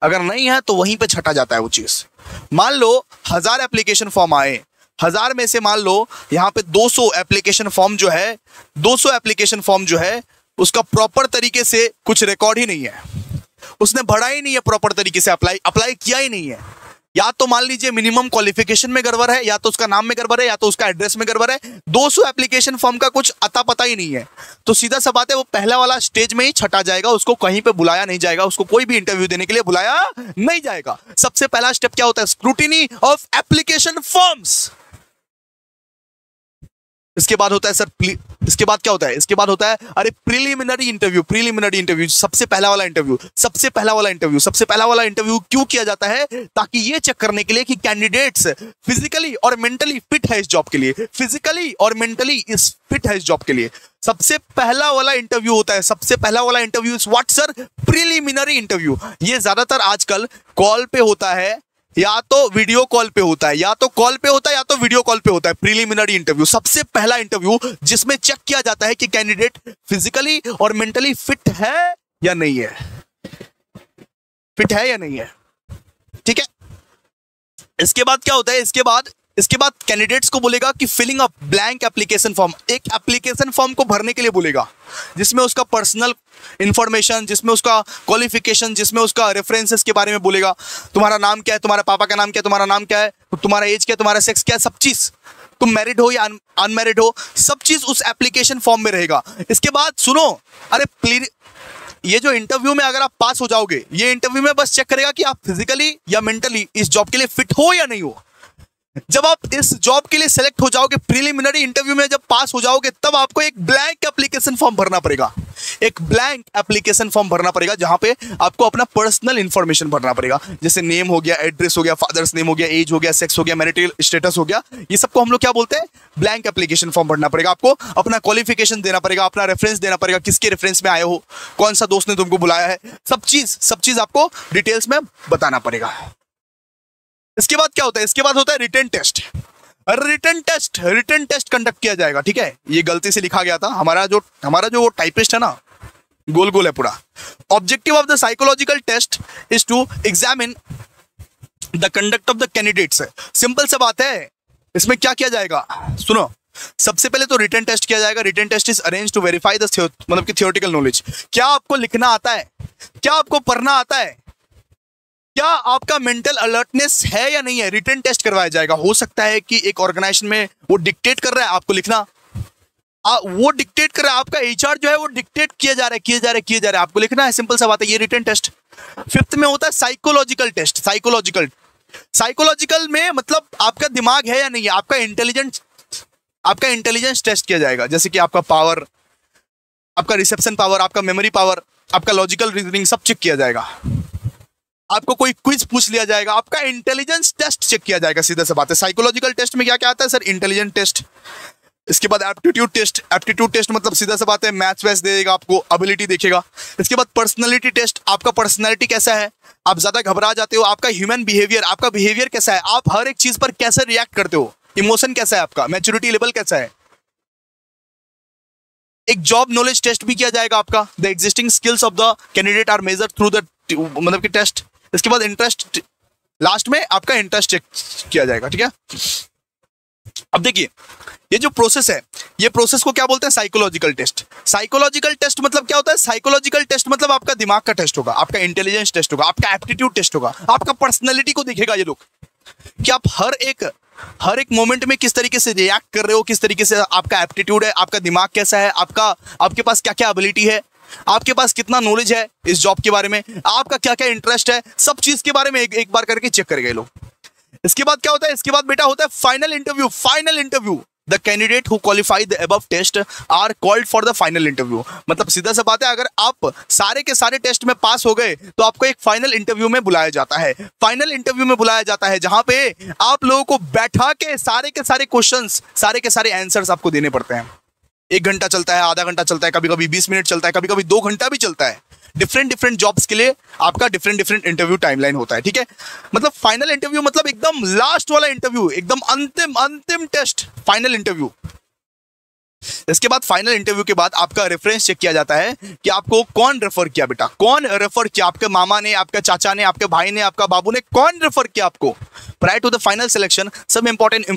अगर नहीं है तो वहीं पे छटा जाता है वो चीज. मान लो 1000 एप्लीकेशन फॉर्म आए, 1000 में से मान लो यहां पे 200 एप्लीकेशन फॉर्म जो है, 200 एप्लीकेशन फॉर्म जो है उसका प्रॉपर तरीके से कुछ रिकॉर्ड ही नहीं है. उसने भरा ही नहीं है प्रॉपर तरीके से, अप्लाई किया ही नहीं है. या तो मान लीजिए मिनिमम क्वालिफिकेशन में गड़बड़ है, या तो उसका नाम में गड़बड़ है, या तो उसका एड्रेस में गड़बड़ है. 200 एप्लीकेशन फॉर्म का कुछ अता पता ही नहीं है. तो सीधा सा बात है, वो पहला वाला स्टेज में ही छटा जाएगा. उसको कहीं पे बुलाया नहीं जाएगा, उसको कोई भी इंटरव्यू देने के लिए बुलाया नहीं जाएगा. सबसे पहला स्टेप क्या होता है? Scrutiny of application forms. इसके बाद होता है सर, इसके बाद क्या होता है? इसके बाद होता है अरे प्रीलिमिनरी इंटरव्यू. प्रीलिमिनरी इंटरव्यू, सबसे पहला वाला इंटरव्यू. सबसे पहला वाला इंटरव्यू क्यों किया जाता है? ताकि ये चेक करने के लिए कि कैंडिडेट्स फिजिकली और मेंटली फिट है इस जॉब के लिए. फिजिकली और मेंटली फिट है इस जॉब के लिए. सबसे पहला वाला इंटरव्यू होता है. सबसे पहला वाला interview is what sir? Preliminary interview. ये ज्यादातर आजकल कॉल पे होता है, या तो वीडियो कॉल पे होता है, या तो कॉल पे होता है, या तो वीडियो कॉल पे होता है. प्रीलिमिनरी इंटरव्यू सबसे पहला इंटरव्यू जिसमें चेक किया जाता है कि कैंडिडेट फिजिकली और मेंटली फिट है या नहीं है. फिट है या नहीं है. ठीक है. इसके बाद क्या होता है? इसके बाद कैंडिडेट्स को बोलेगा कि filling up blank application form. एक एप्लीकेशन फॉर्म को भरने के लिए बोलेगा, जिसमें उसका पर्सनल इंफॉर्मेशन, जिसमें उसका क्वालिफिकेशन, जिसमें उसका रेफरेंसेस के बारे में बोलेगा. तुम्हारा नाम क्या है, तुम्हारा पापा का नाम क्या है, तुम्हारा नाम क्या है, तुम्हारा एज क्या है, तुम्हारा सेक्स क्या है, सब चीज, तुम मैरिड हो या अनमैरिड हो, सब चीज उस एप्लीकेशन फॉर्म में रहेगा. इसके बाद सुनो, अरे ये जो इंटरव्यू में अगर आप पास हो जाओगे, ये इंटरव्यू में बस चेक करेगा कि आप फिजिकली या मेंटली इस जॉब के लिए फिट हो या नहीं हो. जब आप इस जॉब के लिए सेलेक्ट हो जाओगे, प्रीलिमिनरी इंटरव्यू में जब पास हो जाओगे, तब आपको एक ब्लैंक एप्लीकेशन फॉर्म भरना पड़ेगा. एक ब्लैंक एप्लीकेशन फॉर्म भरना पड़ेगा जहां पे आपको अपना पर्सनल इंफॉर्मेशन भरना पड़ेगा, जैसे नेम हो गया, एड्रेस हो गया, फादर्स नेम हो गया, एज हो गया, सेक्स हो गया, मैरिटल स्टेटस हो गया, ये सबको हम लोग क्या बोलते हैं, ब्लैंक एप्लीकेशन फॉर्म भरना पड़ेगा। आपको अपना क्वालिफिकेशन देना पड़ेगा, अपना रेफरेंस देना पड़ेगा, किसके रेफरेंस में आए हो, कौन सा दोस्त ने तुमको बुलाया है, सब चीज आपको डिटेल्स में बताना पड़ेगा। इसके बाद क्या होता है, इसके बाद होता है written test. Written test conduct किया जाएगा, ठीक है, ये गलती से लिखा गया था, हमारा जो टाइपिस्ट है ना, गोल गोल है पूरा। Objective of the psychological test is to examine the conduct of the candidates. Simple सा बात है, इसमें क्या किया जाएगा, सुनो, सबसे पहले तो रिटन टेस्ट किया जाएगा। Written test is arrange to verify the मतलब कि थियोरेटिकल नॉलेज, क्या आपको लिखना आता है, क्या आपको पढ़ना आता है, क्या आपका मेंटल अलर्टनेस है या नहीं है, रिटन टेस्ट करवाया जाएगा। हो सकता है कि एक ऑर्गेनाइजेशन में वो डिक्टेट कर रहा है आपको लिखना, वो डिक्टेट कर रहा है, आपका एचआर जो है वो डिक्टेट किया जा रहा है, आपको लिखना है, सिंपल सा बात है, ये रिटन टेस्ट। फिफ्थ में होता है साइकोलॉजिकल टेस्ट। साइकोलॉजिकल में मतलब आपका दिमाग है या नहीं है, आपका इंटेलिजेंस टेस्ट किया जाएगा, जैसे कि आपका पावर, आपका रिसेप्शन पावर, आपका मेमोरी पावर, आपका लॉजिकल रीजनिंग, सब चेक किया जाएगा। आपको कोई क्विज पूछ लिया जाएगा, आपका इंटेलिजेंस टेस्ट चेक किया जाएगा, सीधा सा बात है। साइकोलॉजिकल टेस्ट में क्या क्या आता है सर, इंटेलिजेंस टेस्ट। इसके बाद एप्टीट्यूड टेस्ट मतलब सीधा सा बात है, मैथ्स वैस देगा आपको, एबिलिटी देखेगा। इसके बाद पर्सनालिटी टेस्ट, आपका पर्सनालिटी कैसा है, आप ज्यादा घबरा जाते हो, आपका ह्यूमन बिहेवियर, आपका बिहेवियर कैसा है, आप हर एक चीज पर कैसे रिएक्ट करते हो, इमोशन कैसा है आपका, मैच्योरिटी लेवल कैसा है। एक जॉब नॉलेज टेस्ट भी किया जाएगा आपका, the existing skills of the candidate are measured through the मतलब कि टेस्ट। इसके बाद इंटरेस्ट, लास्ट में आपका इंटरेस्ट चेक किया जाएगा, ठीक है। अब देखिए ये जो प्रोसेस है, ये प्रोसेस को क्या बोलते हैं, साइकोलॉजिकल टेस्ट। साइकोलॉजिकल टेस्ट मतलब क्या होता है, साइकोलॉजिकल टेस्ट मतलब आपका दिमाग का टेस्ट होगा, आपका इंटेलिजेंस टेस्ट होगा, आपका एप्टीट्यूड टेस्ट होगा, आपका पर्सनैलिटी को देखेगा ये लोग, कि आप हर एक मोमेंट में किस तरीके से रिएक्ट कर रहे हो, किस तरीके से आपका एप्टीट्यूड है, आपका दिमाग कैसा है, आपके पास क्या क्या एबिलिटी है, आपके पास कितना नॉलेज है इस जॉब के बारे में, आपका क्या क्या इंटरेस्ट है, सब चीज के बारे में एक बार करके चेक करेंगे लोग। इसके बाद क्या होता है, इसके बाद बेटा होता है final interview. The candidate who qualify the above test are called for the final interview. मतलब सीधा सा बात है, अगर आप सारे के सारे टेस्ट में पास हो गए तो आपको एक फाइनल इंटरव्यू में बुलाया जाता है। फाइनल इंटरव्यू में बुलाया जाता है जहां पे आप लोगों को बैठा के सारे क्वेश्चंस, सारे के सारे आंसर्स आपको देने पड़ते हैं। 1 घंटा चलता है, आधा घंटा चलता है, कभी कभी 20 मिनट चलता है, कभी कभी 2 घंटा भी चलता है। डिफरेंट जॉब्स के लिए आपका डिफरेंट इंटरव्यू टाइमलाइन होता है, ठीक है। मतलब फाइनल इंटरव्यू मतलब एकदम लास्ट वाला इंटरव्यू, एकदम अंतिम टेस्ट, फाइनल इंटरव्यू। इसके बाद फाइनल इंटरव्यू के बाद आपका रेफरेंस चेक किया जाता है कि आपको कौन रेफर किया, बेटा कौन रेफर किया, आपके मामा ने, आपके चाचा ने, आपके भाई ने, आपका बाबू ने, कौन रेफर किया आपको। Prior to the final selection some important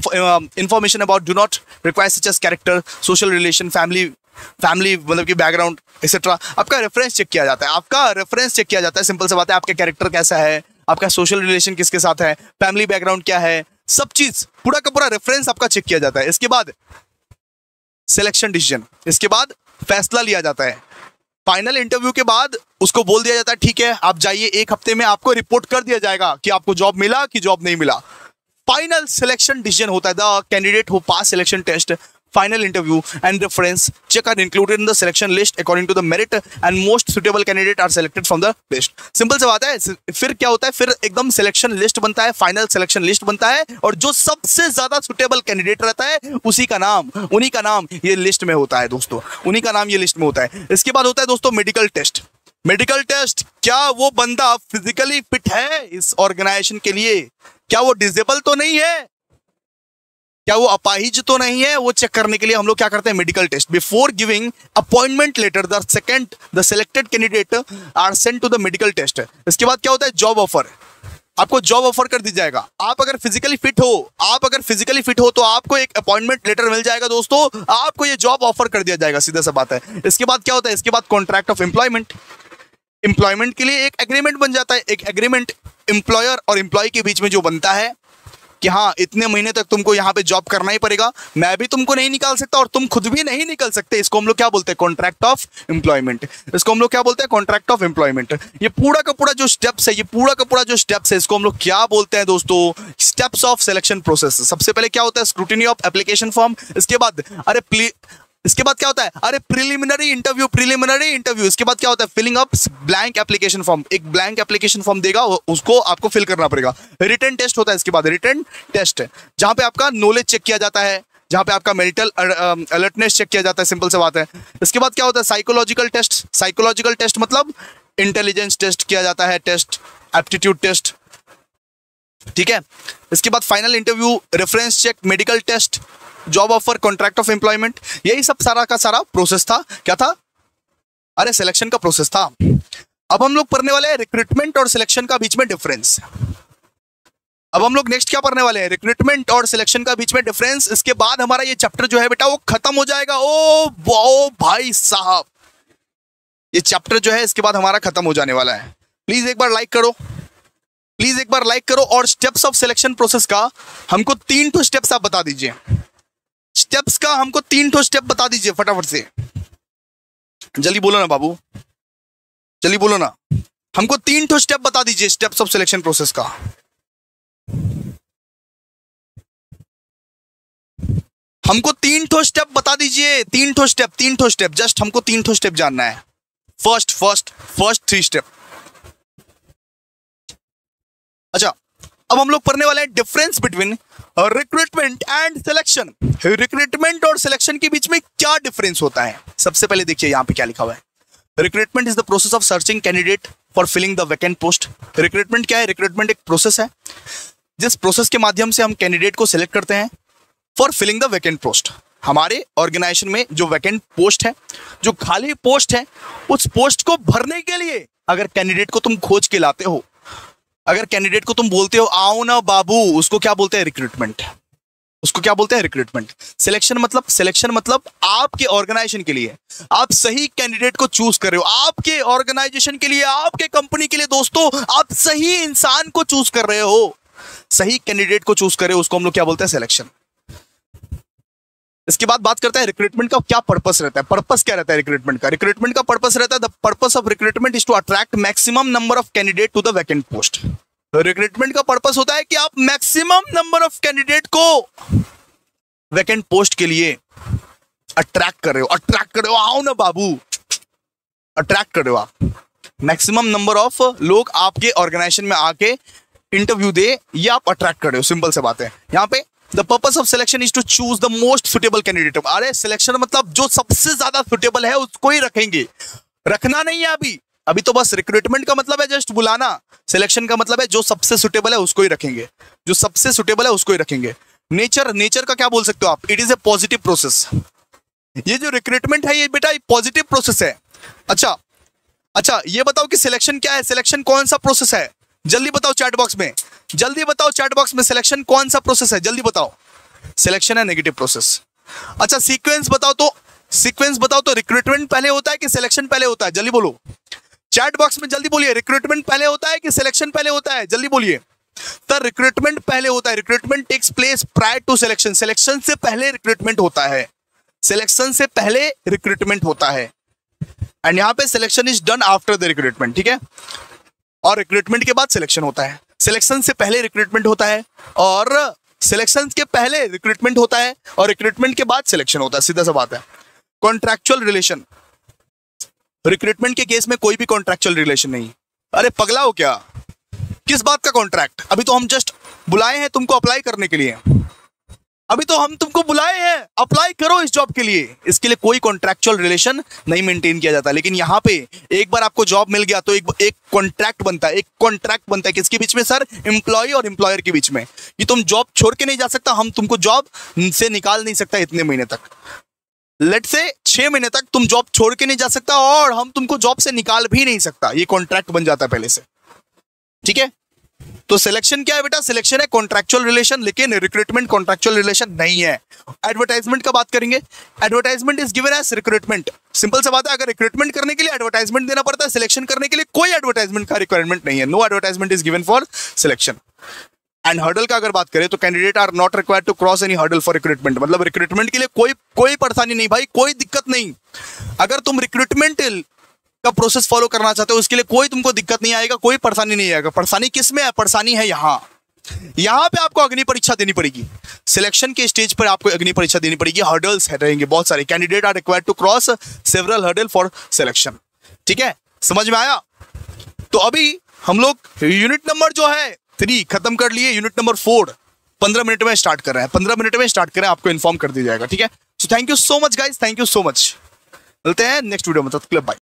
information about do not require such as character, social relation, family मतलब कि बैकग्राउंड एक्सेट्रा, आपका रेफरेंस चेक किया जाता है। आपका रेफरेंस चेक किया जाता है, सिंपल सी बात है, आपका कैरेक्टर कैसा है, आपका सोशल रिलेशन किसके साथ है, फैमिली बैकग्राउंड क्या है, सब चीज पूरा का पूरा रेफरेंस आपका चेक किया जाता है। इसके बाद सिलेक्शन डिसीजन, इसके बाद फैसला लिया जाता है। फाइनल इंटरव्यू के बाद उसको बोल दिया जाता है ठीक है आप जाइए, 1 हफ्ते में आपको रिपोर्ट कर दिया जाएगा कि आपको जॉब मिला कि जॉब नहीं मिला। फाइनल सिलेक्शन डिसीजन होता है। The candidate who pass selection test, final interview and reference check are included in the selection list according to the merit and most suitable candidate are selected from the list। Simple सी बात है। फिर क्या होता है, फिर एकदम selection list बनता है, फाइनल सिलेक्शन लिस्ट बनता है, और जो सबसे ज्यादा सुटेबल कैंडिडेट रहता है उन्हीं का नाम ये लिस्ट में होता है दोस्तों, उन्हीं का नाम ये लिस्ट में होता है। इसके बाद होता है दोस्तों मेडिकल टेस्ट। क्या वो बंदा फिजिकली फिट है इस ऑर्गेनाइजेशन के लिए, क्या वो डिसेबल तो नहीं है, क्या वो अपाहिज तो नहीं है, वो चेक करने के लिए हम लोग क्या करते हैं, medical test. Before giving appointment letter the selected candidate are sent to the medical test. इसके बाद क्या होता है, जॉब ऑफर। आपको जॉब ऑफर कर दी जाएगा। आप अगर फिजिकली फिट हो तो आपको एक अपॉइंटमेंट लेटर मिल जाएगा दोस्तों, आपको ये जॉब ऑफर कर दिया जाएगा, सीधा सा बात है। इसके बाद क्या होता है, इसके बाद कॉन्ट्रैक्ट ऑफ एम्प्लॉयमेंट के लिए एक एग्रीमेंट बन जाता है। एक एग्रीमेंट एम्प्लॉयर और एम्प्लॉय के बीच में जो बनता है कि हाँ इतने महीने तक तुमको यहाँ पे जॉब करना ही पड़ेगा, मैं भी तुमको नहीं निकाल सकता और तुम खुद भी नहीं निकल सकते। इसको हम लोग क्या बोलते हैं, कॉन्ट्रैक्ट ऑफ एम्प्लॉयमेंट। ये पूरा का पूरा जो स्टेप्स है, इसको हम लोग क्या बोलते हैं दोस्तों, स्टेप्स ऑफ सिलेक्शन प्रोसेस। सबसे पहले क्या होता है, स्क्रूटिनी ऑफ एप्लीकेशन फॉर्म। इसके बाद इसके बाद क्या होता है, अरे प्रिलिमिनरी इंटरव्यू। इसके बाद क्या होता है, filling up blank application form. एक ब्लैंक एप्लीकेशन फॉर्म देगा, उसको आपको फिल करना पड़ेगा। रिटन टेस्ट होता है इसके बाद, रिटन टेस्ट जहां पे आपका नॉलेज चेक किया जाता है, जहां पे आपका मेंटल अलर्टनेस चेक किया जाता है, सिंपल सी बात है। इसके बाद क्या होता है, साइकोलॉजिकल टेस्ट मतलब इंटेलिजेंस टेस्ट किया जाता है, टेस्ट एप्टीट्यूड टेस्ट, ठीक है। इसके बाद final interview, reference check, medical test, job offer, contract of employment. यही सब सारा का सारा प्रोसेस था। क्या था, अरे सिलेक्शन का प्रोसेस था। अब हम लोग पढ़ने वाले हैं रिक्रूटमेंट और सिलेक्शन का बीच में डिफरेंस। अब हम लोग नेक्स्ट क्या पढ़ने वाले हैं, रिक्रूटमेंट और सिलेक्शन का बीच में डिफरेंस। इसके बाद हमारा ये चैप्टर जो है बेटा वो खत्म हो जाएगा। ओ भाई साहब, ये चैप्टर जो है इसके बाद हमारा खत्म हो जाने वाला है। प्लीज एक बार लाइक करो, और स्टेप्स ऑफ सिलेक्शन प्रोसेस का हमको 3 स्टेप्स आप बता दीजिए। स्टेप्स का हमको 3 स्टेप बता दीजिए फटाफट से। जल्दी बोलो ना बाबू, जल्दी बोलो ना। हमको 3 स्टेप बता दीजिए स्टेप्स ऑफ सिलेक्शन प्रोसेस का। हमको 3 स्टेप बता दीजिए, 3 स्टेप, जस्ट हमको 3 स्टेप जानना है। First 3 step. अच्छा, अब हम लोग पढ़ने वाले हैं difference between recruitment and selection. Recruitment और सिलेक्शन के बीच में क्या डिफरेंस होता है। सबसे पहले देखिए यहाँ पे क्या लिखा हुआ है, recruitment is the process of searching candidate for filling the vacant post. Recruitment क्या है, रिक्रूटमेंट एक प्रोसेस है जिस प्रोसेस के माध्यम से हम कैंडिडेट को सिलेक्ट करते हैं for filling the vacant post. हमारे ऑर्गेनाइजेशन में जो वैकेंट पोस्ट है, जो खाली पोस्ट है, उस पोस्ट को भरने के लिए अगर कैंडिडेट को तुम खोज के लाते हो, अगर कैंडिडेट को तुम बोलते हो आओ ना बाबू, उसको क्या बोलते हैं, रिक्रूटमेंट। उसको क्या बोलते हैं, रिक्रूटमेंट। सिलेक्शन मतलब आपके ऑर्गेनाइजेशन के लिए आप सही कैंडिडेट को चूज कर रहे हो, आपके ऑर्गेनाइजेशन के लिए, आपके कंपनी के लिए दोस्तों, आप सही इंसान को चूज कर रहे हो, सही कैंडिडेट को चूज कर रहे हो, उसको हम लोग क्या बोलते हैं, सिलेक्शन। इसके बाद बात करते हैं रिक्रूटमेंट का क्या पर्पस रहता है। पर्पस क्या रहता है रिक्रूटमेंट का, रिक्रूटमेंट का पर्पस रहता है, the purpose of recruitment is to attract maximum number of candidate to the vacant post. Recruitment का पर्पस होता है कि आप मैक्सिमम नंबर ऑफ कैंडिडेट को वैकेंट पोस्ट के लिए अट्रैक्ट कर रहे हो, आओ ना बाबू, अट्रैक्ट कर रहे हो आप। मैक्सिमम नंबर ऑफ लोग आपके ऑर्गेनाइजेशन में आके इंटरव्यू दे, ये आप अट्रैक्ट कर रहे हो, सिंपल से बात है। यहाँ पे the purpose of selection is to choose the most suitable candidate. अरे सिलेक्शन मतलब जो सबसे ज्यादा सुटेबल है उसको ही रखेंगे, रखना नहीं है अभी तो बस रिक्रूटमेंट का मतलब है जस्ट बुलाना, सिलेक्शन का मतलब है जो सबसे सुटेबल है उसको ही रखेंगे, जो सबसे सुटेबल है उसको ही रखेंगे। नेचर का क्या बोल सकते हो आप, it is a positive process. ये जो रिक्रूटमेंट है ये बेटा पॉजिटिव प्रोसेस है। अच्छा ये बताओ कि सिलेक्शन क्या है, सिलेक्शन कौन सा प्रोसेस है, जल्दी बताओ चैट बॉक्स में, जल्दी बताओ चैट बॉक्स में, सिलेक्शन कौन सा प्रोसेस है, जल्दी बताओ। सिलेक्शन है नेगेटिव प्रोसेस। अच्छा सीक्वेंस बताओ तो रिक्रूटमेंट पहले होता है कि सिलेक्शन पहले होता है, जल्दी बोलो चैट बॉक्स में, जल्दी बोलिए। रिक्रूटमेंट पहले होता है कि सिलेक्शन पहले होता है, जल्दी बोलिए। तो रिक्रूटमेंट पहले होता है, recruitment takes place prior to selection. Selection से पहले रिक्रूटमेंट होता है, सिलेक्शन से पहले रिक्रूटमेंट होता है, एंड यहां पे selection is done after the recruitment, ठीक है। और रिक्रूटमेंट के बाद सिलेक्शन होता है, सिलेक्शन से पहले रिक्रूटमेंट होता है, और सिलेक्शन के पहले रिक्रूटमेंट होता है, और रिक्रूटमेंट के बाद सिलेक्शन होता है, सीधा सा बात है। कॉन्ट्रैक्चुअल रिलेशन, रिक्रूटमेंट के केस में कोई भी कॉन्ट्रैक्चुअल रिलेशन नहीं। अरे पगला हो क्या, किस बात का कॉन्ट्रैक्ट, अभी तो हम जस्ट बुलाए हैं तुमको अप्लाई करने के लिए, अभी तो हम तुमको बुलाए हैं अप्लाई करो इस जॉब के लिए, इसके लिए कोई कॉन्ट्रैक्चुअल रिलेशन नहीं मेंटेन किया जाता। लेकिन यहाँ पे एक बार आपको जॉब मिल गया तो एक कॉन्ट्रैक्ट बनता है, एक कॉन्ट्रैक्ट बनता है किसके बीच में सर, एम्प्लॉय और एम्प्लॉयर के बीच में, कि तुम जॉब छोड़ के नहीं जा सकता, हम तुमको जॉब से निकाल नहीं सकता इतने महीने तक, लेट से 6 महीने तक तुम जॉब छोड़ के नहीं जा सकता, और हम तुमको जॉब से निकाल भी नहीं सकता, ये कॉन्ट्रैक्ट बन जाता है पहले से, ठीक है। तो सिलेक्शन क्या है बेटा, सिलेक्शन है कॉन्ट्रैक्चुअल रिलेशन, लेकिन रिक्रूटमेंट कॉन्ट्रैक्चुअल रिलेशन नहीं है। एडवर्टाइजमेंट का बात करेंगे, advertisement is given as recruitment, simple सा बात है, अगर रिक्रूटमेंट करने के लिए एडवर्टाइजमेंट देना पड़ता है, सिलेक्शन करने के लिए कोई एडवर्टाइजमेंट का रिक्वायरमेंट नहीं है, no advertisement is given for selection. And hurdle का अगर बात करें तो candidate are not required to cross any hurdle for recruitment, मतलब रिक्रूटमेंट के लिए कोई परेशानी नहीं भाई, कोई दिक्कत नहीं। अगर तुम रिक्रूटमेंट का प्रोसेस फॉलो करना चाहते हो उसके लिए कोई तुमको दिक्कत नहीं आएगा, कोई परेशानी नहीं आएगा। परेशानी किस में है, परेशानी है यहाँ, यहां पे आपको अग्नि परीक्षा देनी पड़ेगी। सिलेक्शन के स्टेज पर आपको अग्नि परीक्षा देनी पड़ेगी। हर्डल्स रहेंगे बहुत सारे, candidate are required to cross several hurdle for selection. ठीक है, समझ में आया? तो अभी हम लोग यूनिट नंबर जो है 3 खत्म कर लिए। यूनिट नंबर 4 15 मिनट में स्टार्ट कर रहे हैं, 15 मिनट में स्टार्ट करें, आपको इन्फॉर्म कर दिया जाएगा। ठीक है, so thank you so much guys, thank you so much. मिलते हैं नेक्स्ट वीडियो में, तब तक के लिए बाय।